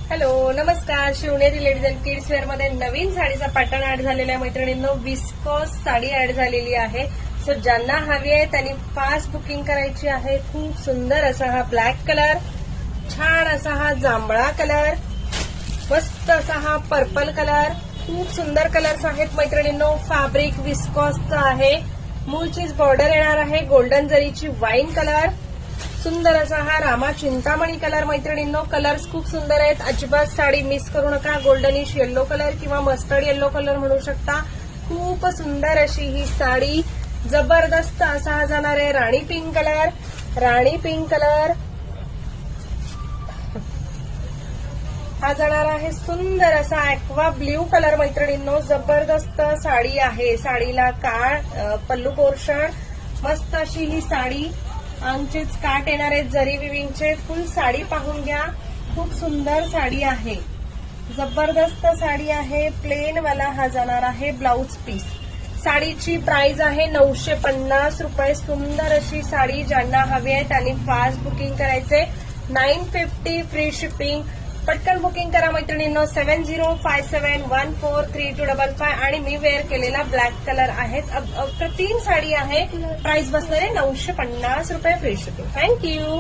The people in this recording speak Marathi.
हॅलो नमस्कार. Shivneri ladies and kids wear मध्ये नवीन साडीचा पॅटर्न ऍड झालेला आहे मैत्रिणींनो. विस्कॉस साडी ऍड झालेली आहे. सो ज्यांना हवी आहे त्यांनी फास्ट बुकिंग करायची आहे. खूप सुंदर असा हा ब्लॅक कलर, छान असा हा जांभळा कलर, मस्त असा हा पर्पल कलर, खूप सुंदर कलर्स आहेत मैत्रिणींनो. फॅब्रिक विस्कॉसचा आहे. मूळचीच बॉर्डर येणार आहे. गोल्डन जरीची वाईन कलर, सुंदर असा हा रामा चिंतामणी कलर मैत्रिणींनो. कलर्स खूप सुंदर आहेत. अजिबात साडी मिस करू नका. गोल्डनिश येल्लो कलर किंवा मस्टर्ड येल्लो कलर म्हणू शकता. खूप सुंदर अशी ही साडी. जबरदस्त असा हा जाणार आहे राणी पिंक कलर, राणी पिंक कलर. हा जाणार आहे सुंदर असा ऍक्वा ब्ल्यू कलर मैत्रिणींनो. जबरदस्त साडी आहे. साडीला काळ पल्लू पोर्शन, मस्त अशी ही साडी. आमचेच काट येणार आहेत जरी विविंगचे. फुल साडी पाहून घ्या. खूप सुंदर साडी आहे. जबरदस्त साडी आहे. प्लेन वाला हा जाणार आहे ब्लाउज पीस. साडीची प्राइस आहे 950 रुपये. सुंदर अशी साडी. ज्यांना हवी आहे त्यांनी फास्ट बुकिंग करायचे. 950 फ्री शिपिंग. पटकन बुकिंग करा मैत्रिणींनो. 7057143255 आणि मी वेअर केलेला ब्लॅक कलर आहे. अप्रतिम साडी आहे. प्राइस बसणार आहे 950 रुपये फ्री शिपिंग. थँक्यू.